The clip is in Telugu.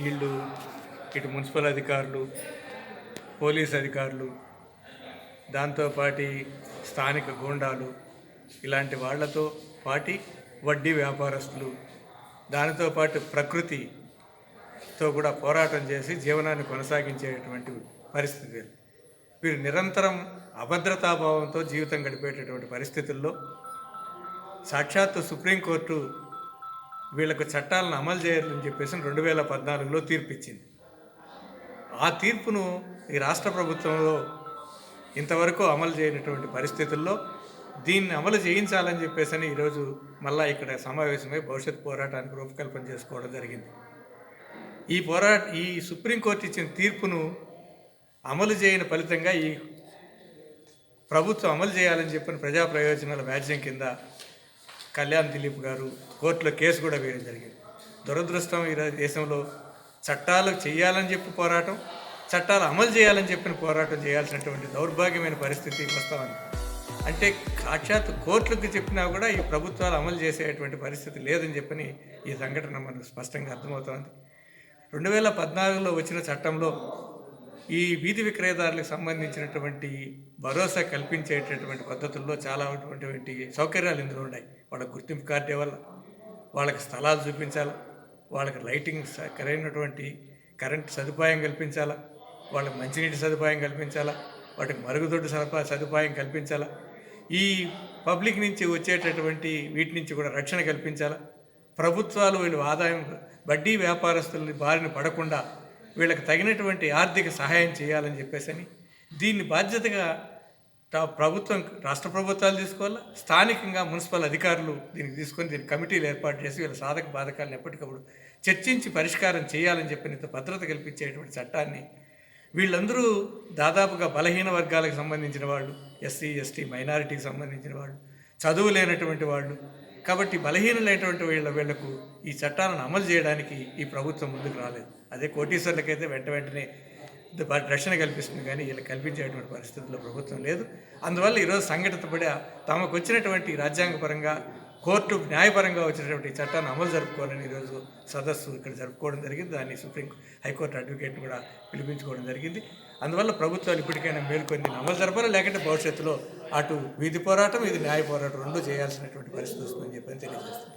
వీళ్ళు ఇటు మున్సిపల్ అధికారులు, పోలీస్ అధికారులు, దాంతోపాటి స్థానిక గూండాలు ఇలాంటి వాళ్లతో పాటి వడ్డీ వ్యాపారస్తులు, దానితో పాటు ప్రకృతితో కూడా పోరాటం చేసి జీవనాన్ని కొనసాగించేటువంటి పరిస్థితి. వీరు నిరంతరం అభద్రతాభావంతో జీవితం గడిపేటటువంటి పరిస్థితుల్లో సాక్షాత్తు సుప్రీంకోర్టు వీళ్లకు చట్టాలను అమలు చేయాలని చెప్పేసి 2014లో తీర్పు ఇచ్చింది. ఆ తీర్పును ఈ రాష్ట్ర ప్రభుత్వంలో ఇంతవరకు అమలు చేయనటువంటి పరిస్థితుల్లో దీన్ని అమలు చేయించాలని చెప్పేసి ఈరోజు మళ్ళా ఇక్కడ సమావేశమై భవిష్యత్ పోరాటానికి రూపకల్పన చేసుకోవడం జరిగింది. ఈ సుప్రీంకోర్టు ఇచ్చిన తీర్పును అమలు చేయని ఫలితంగా ఈ ప్రభుత్వం అమలు చేయాలని చెప్పిన ప్రజా ప్రయోజనాల వ్యాజ్యం కింద కళ్యాణ్ దిలీప్ గారు కోర్టులో కేసు కూడా వేయడం జరిగింది. దురదృష్టం ఈ దేశంలో చట్టాలు చేయాలని చెప్పి పోరాటం, చట్టాలు అమలు చేయాలని చెప్పిన పోరాటం చేయాల్సినటువంటి దౌర్భాగ్యమైన పరిస్థితి వస్తామని అంటే సాక్షాత్ కోర్టులకు చెప్పినా కూడా ఈ ప్రభుత్వాలు అమలు చేసేటువంటి పరిస్థితి లేదని చెప్పని ఈ సంఘటన మనకు స్పష్టంగా అర్థమవుతోంది. 2014లో వచ్చిన చట్టంలో ఈ వీధి విక్రయదారులకు సంబంధించినటువంటి భరోసా కల్పించేటటువంటి పద్ధతుల్లో చాలా అటువంటి సౌకర్యాలు ఇందులో ఉన్నాయి. వాళ్ళకి గుర్తింపు కార్డు ఇవ్వాలి, వాళ్ళకి స్థలాలు చూపించాలి, వాళ్ళకి లైటింగ్ సరైనటువంటి కరెంట్ సదుపాయం కల్పించాలా, వాళ్ళకి మంచినీటి సదుపాయం కల్పించాలా, వాటికి మరుగుదొడ్డు సదుపాయం కల్పించాలా, ఈ పబ్లిక్ నుంచి వచ్చేటటువంటి వీటి నుంచి కూడా రక్షణ కల్పించాలా, ప్రభుత్వాలు వీళ్ళు ఆదాయం వడ్డీ వ్యాపారస్తుల బారిన పడకుండా వీళ్ళకి తగినటువంటి ఆర్థిక సహాయం చేయాలని చెప్పేసి దీన్ని బాధ్యతగా ప్రభుత్వం, రాష్ట్ర ప్రభుత్వాలు తీసుకోవాలా, స్థానికంగా మున్సిపల్ అధికారులు దీనికి తీసుకొని దీనికి కమిటీలు ఏర్పాటు చేసి వీళ్ళ సాధక బాధకాలను ఎప్పటికప్పుడు చర్చించి పరిష్కారం చేయాలని చెప్పిన భద్రత కల్పించేటువంటి చట్టాన్ని వీళ్ళందరూ దాదాపుగా బలహీన వర్గాలకు సంబంధించిన వాళ్ళు, ఎస్సీ ఎస్టీ మైనారిటీకి సంబంధించిన వాళ్ళు, చదువు లేనటువంటి వాళ్ళు, కాబట్టి బలహీనమైనటువంటి వీళ్లకు ఈ చట్టాలను అమలు చేయడానికి ఈ ప్రభుత్వం ముందుకు రాలేదు. అదే కోటీశ్వర్లకైతే వెంటనే రక్షణ కల్పిస్తుంది, కానీ వీళ్ళకి కల్పించేటువంటి పరిస్థితుల్లో ప్రభుత్వం లేదు. అందువల్ల ఈరోజు సంఘటిత పడి తమకు వచ్చినటువంటి రాజ్యాంగపరంగా కోర్టు న్యాయపరంగా వచ్చినటువంటి చట్టాన్ని అమలు జరుపుకోవాలని ఈరోజు సదస్సు ఇక్కడ జరుపుకోవడం జరిగింది. దాన్ని హైకోర్టు అడ్వకేట్ని కూడా పిలిపించుకోవడం జరిగింది. అందువల్ల ప్రభుత్వాలు ఇప్పటికైనా మేల్కొని అమలు జరపాలి, లేకుంటే భవిష్యత్తులో అటు వీధి పోరాటం, ఇది న్యాయ పోరాటం రెండూ చేయాల్సినటువంటి పరిస్థితి వస్తుందని చెప్పని తెలియజేస్తుంది.